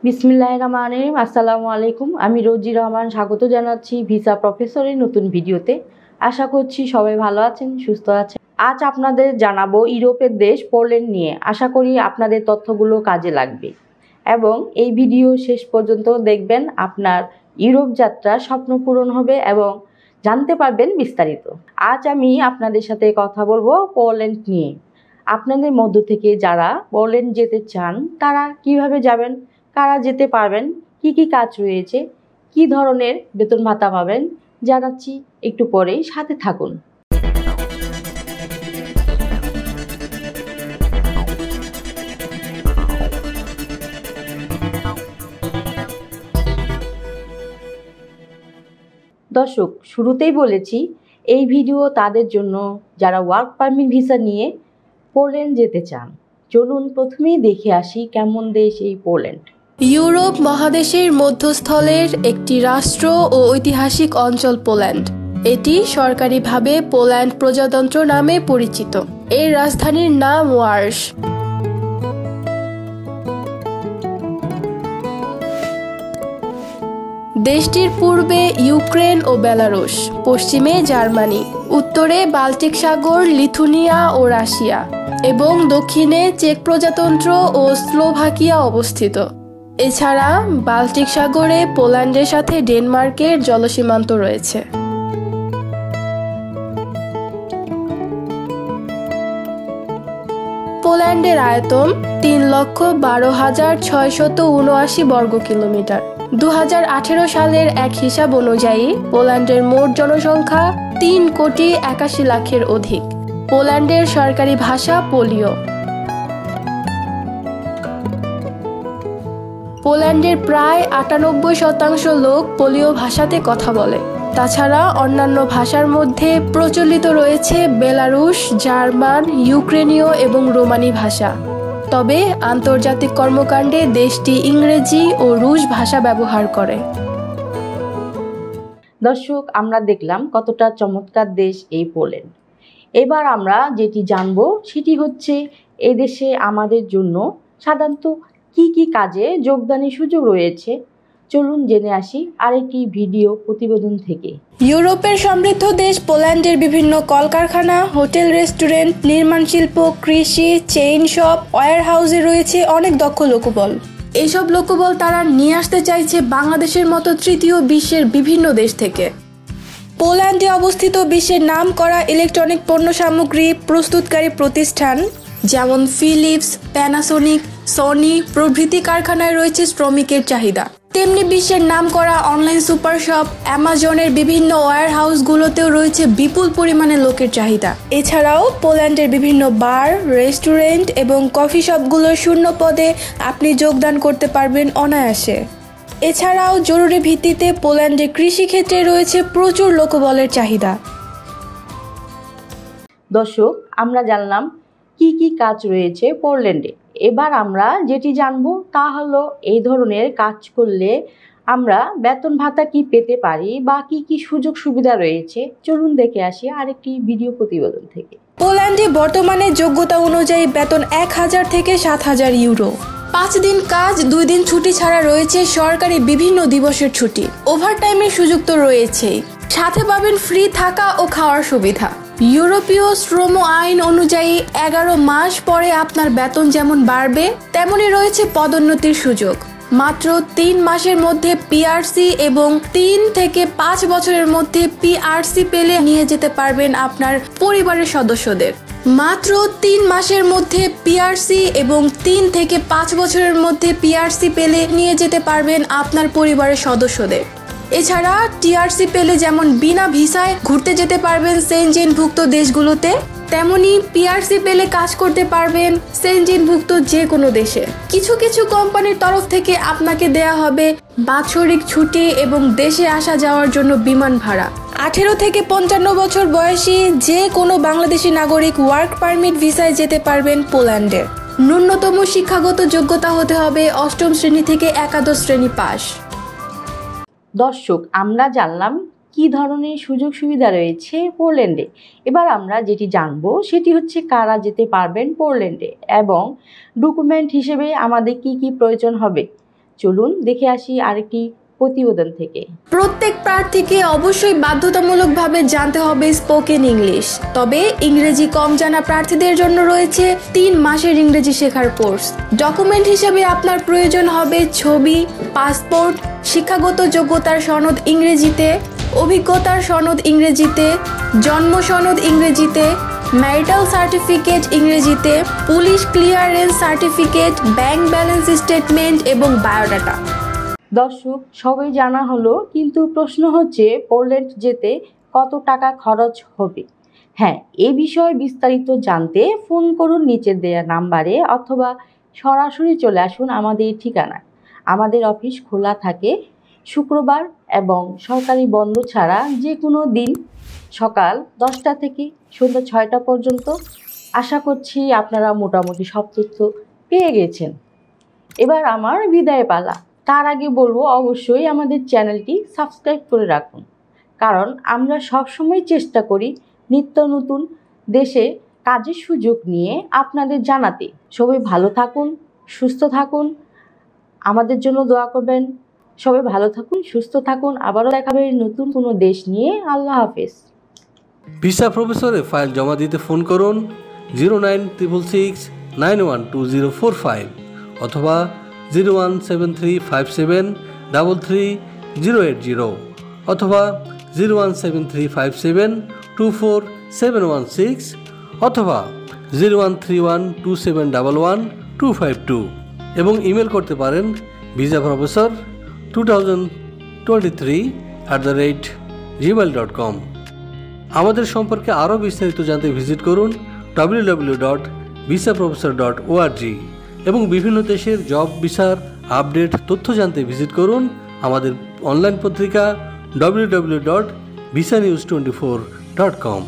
বিসমিল্লাহিররহমানিররহিম। আসসালামু আলাইকুম। আমি রোজি রহমান স্বাগত জানাচ্ছি ভিসা প্রফেসরের নতুন ভিডিওতে। আশা করছি সবাই ভালো আছেন, সুস্থ আছেন। আজ আপনাদের জানাবো ইউরোপের দেশ পোল্যান্ড নিয়ে। আশা করি আপনাদের তথ্যগুলো কাজে লাগবে এবং এই ভিডিও শেষ পর্যন্ত দেখবেন। আপনার ইউরোপ যাত্রার স্বপ্ন পূরণ হবে এবং জানতে পারবেন বিস্তারিত। আজ আমি আপনাদের সাথে কথা বলবো পোল্যান্ড নিয়ে। আপনাদের মধ্য থেকে যারা পোল্যান্ড যেতে চান তারা কিভাবে যাবেন, কারা যেতে পারবেন, কি কি কাজ রয়েছে, কি ধরনের বেতন ভাতা পাবেন জানাচ্ছি একটু পরেই, সাথে থাকুন। দর্শক, শুরুতেই বলেছি এই ভিডিও তাদের জন্য যারা ওয়ার্ক পারমিট ভিসা নিয়ে পোল্যান্ড যেতে চান। চলুন প্রথমেই দেখে আসি কেমন দেশ এই পোল্যান্ড। ইউরোপ মহাদেশের মধ্যস্থলের একটি রাষ্ট্র ও ঐতিহাসিক অঞ্চল পোল্যান্ড। এটি সরকারিভাবে পোল্যান্ড প্রজাতন্ত্র নামে পরিচিত। এর রাজধানীর নাম ওয়ার্শ। দেশটির পূর্বে ইউক্রেন ও বেলারুশ, পশ্চিমে জার্মানি, উত্তরে বাল্টিক সাগর, লিথুনিয়া ও রাশিয়া এবং দক্ষিণে চেক প্রজাতন্ত্র ও স্লোভাকিয়া অবস্থিত। এছাড়া বাল্টিক সাগরে পোল্যান্ডের সাথে ডেনমার্কের জলসীমান্ত রয়েছে। পোল্যান্ডের আয়তন 3,12,679 বর্গ কিলোমিটার। 2018 সালের এক হিসাব অনুযায়ী পোল্যান্ডের মোট জনসংখ্যা 3,81,00,000-এর অধিক। পোল্যান্ডের সরকারি ভাষা পোলীয়। পোল্যান্ডের প্রায় 98% লোক পোলীয় ভাষাতে কথা বলে। তাছাড়া অন্যান্য ভাষার মধ্যে প্রচলিত রয়েছে বেলারুশ, জার্মান, ইউক্রেনীয় এবং রোমানি ভাষা। তবে আন্তর্জাতিক কর্মকাণ্ডে দেশটি ইংরেজি ও রুশ ভাষা ব্যবহার করে। দর্শক, আমরা দেখলাম কতটা চমৎকার দেশ এই পোল্যান্ড। এবার আমরা যেটি জানবো সেটি হচ্ছে এই দেশে আমাদের জন্য সাধারণত কি কি কাজে যোগদানের সুযোগ রয়েছে। চলুন জেনে আসি আরেকটি ভিডিও প্রতিবেদন থেকে। ইউরোপের সমৃদ্ধ দেশ পোল্যান্ডের বিভিন্ন কলকারখানা, হোটেল, রেস্টুরেন্ট, নির্মাণ শিল্প, কৃষি, চেইন শপ, ওয়্যার হাউসে রয়েছে অনেক দক্ষ লোকবল। এইসব লোকবল তারা নিয়ে আসতে চাইছে বাংলাদেশের মতো তৃতীয় বিশ্বের বিভিন্ন দেশ থেকে। পোল্যান্ডে অবস্থিত বিশ্বের নামকরা ইলেকট্রনিক পণ্য সামগ্রী প্রস্তুতকারী প্রতিষ্ঠান যেমন ফিলিপস, প্যানাসোনিক, সনি প্রভৃতি কারখানায় রয়েছে শ্রমিকের চাহিদা। তেমনি বিশ্বের নামকরা অনলাইন সুপার শপ, অ্যামাজনের বিভিন্ন ওয়্যার হাউসগুলোতেও রয়েছে বিপুল পরিমাণে লোকের চাহিদা। এছাড়াও পোল্যান্ডের বিভিন্ন বার, রেস্টুরেন্ট এবং কফি শপগুলোর শূন্য পদে আপনি যোগদান করতে পারবেন অনায়াসে। এছাড়াও জরুরি ভিত্তিতে পোল্যান্ডের কৃষিক্ষেত্রে রয়েছে প্রচুর লোকবলের চাহিদা। দর্শক, আমরা জানলাম কি কি কাজ রয়েছে পোল্যান্ডে। এবার আমরা যেটি জানবো তা হলো এই ধরনের কাজ করলে আমরা বেতন ভাতা কি পেতে পারি বা কি কি সুযোগ সুবিধা রয়েছে। চলুন দেখে আসি আরেকটি ভিডিও প্রতিবেদন থেকে। পোল্যান্ডে বর্তমানে যোগ্যতা অনুযায়ী বেতন 1,000 থেকে 7,000 ইউরো। 5 দিন কাজ, 2 দিন ছুটি ছাড়া রয়েছে সরকারি বিভিন্ন দিবসের ছুটি। ওভারটাইমের সুযোগ তো রয়েছেই, সাথে পাবেন ফ্রি থাকা ও খাওয়ার সুবিধা। ইউরোপীয় শ্রম আইন অনুযায়ী 11 মাস পরে আপনার বেতন যেমন বাড়বে তেমনই রয়েছে পদোন্নতির সুযোগ। মাত্র 3 মাসের মধ্যে পিআরসি এবং 3 থেকে 5 বছরের মধ্যে পিআরসি পেলে নিয়ে যেতে পারবেন আপনার পরিবারের সদস্যদের। মাত্র 3 মাসের মধ্যে পিআরসি এবং 3 থেকে 5 বছরের মধ্যে পিআরসি পেলে নিয়ে যেতে পারবেন আপনার পরিবারের সদস্যদের। এছাড়া টিআরসি পেলে যেমন বিনা ভিসায় ঘুরতে যেতে পারবেন সেনজেনভুক্ত দেশগুলোতে, তেমনি পিআরসি পেলে কাজ করতে পারবেন সেনজেনভুক্ত যে কোনো দেশে। কিছু কিছু কোম্পানির তরফ থেকে আপনাকে দেয়া হবে বাৎসরিক ছুটি এবং দেশে আসা যাওয়ার জন্য বিমান ভাড়া। 18 থেকে 55 বছর বয়সী যে কোনো বাংলাদেশি নাগরিক ওয়ার্ক পারমিট ভিসায় যেতে পারবেন পোল্যান্ডে। ন্যূনতম শিক্ষাগত যোগ্যতা হতে হবে 8ম শ্রেণী থেকে একাদশ শ্রেণী পাস। দর্শক, আমরা জানলাম কি ধরনের সুযোগ সুবিধা রয়েছে পোল্যান্ডে। এবার আমরা যেটি জানবো সেটি হচ্ছে কারা যেতে পারবেন পোল্যান্ডে এবং ডকুমেন্ট হিসেবে আমাদের কি কি প্রয়োজন হবে। চলুন দেখে আসি আরেকটি প্রতিবেদন থেকে। প্রত্যেক প্রার্থীকে অবশ্যই বাধ্যতামূলকভাবে জানতে হবে স্পোকেন ইংলিশ। তবে ইংরেজি কম জানা প্রার্থীদের জন্য রয়েছে 3 মাসের ইংরেজি শেখার কোর্স। ডকুমেন্ট হিসেবে আপনার প্রয়োজন হবে ছবি, পাসপোর্ট, শিক্ষাগত যোগ্যতার সনদ ইংরেজিতে, অভিজ্ঞতার সনদ ইংরেজিতে, জন্ম সনদ ইংরেজিতে, ম্যারিটাল সার্টিফিকেট ইংরেজিতে, police clearance certificate, bank balance statement এবং বায়োডাটা। দর্শক, সবই জানা হলো, কিন্তু প্রশ্ন হচ্ছে পোল্যান্ড যেতে কত টাকা খরচ হবে। হ্যাঁ, এ বিষয়ে বিস্তারিত জানতে ফোন করুন নিচে দেওয়া নাম্বারে অথবা সরাসরি চলে আসুন আমাদের ঠিকানায়। আমাদের অফিস খোলা থাকে শুক্রবার এবং সরকারি বন্ধ ছাড়া যে কোনো দিন সকাল 10টা থেকে সন্ধ্যা 6টা পর্যন্ত। আশা করছি আপনারা মোটামুটি সব তথ্য পেয়ে গেছেন। এবার আমার বিদায় পালা। তার আগে বলবো অবশ্যই আমাদের চ্যানেলটি সাবস্ক্রাইব করে রাখুন, কারণ আমরা সবসময় চেষ্টা করি নিত্য নতুন দেশে কাজের সুযোগ নিয়ে আপনাদের জানাতে। সবাই ভালো থাকুন, সুস্থ থাকুন, আমাদের জন্য দোয়া করবেন। সবাই ভালো থাকুন, সুস্থ থাকুন, আবারও দেখা হবে নতুন কোনো দেশ নিয়ে। আল্লাহ হাফেজ। ভিসা প্রফেসরে ফাইল জমা দিতে ফোন করুন 09666 912045 অথবা 01735733080 অথবা 01735724716 অথবা 013127112252 এবং ইমেল করতে পারেন visaprofessor2023@gmail.com। আমাদের সম্পর্কে আরও বিস্তারিত জানতে ভিজিট করুন www.visaprofessor.org এবং বিভিন্ন দেশের জব ভিসার আপডেট তথ্য জানতে ভিজিট করুন আমাদের অনলাইন পত্রিকা www.visanews24.com।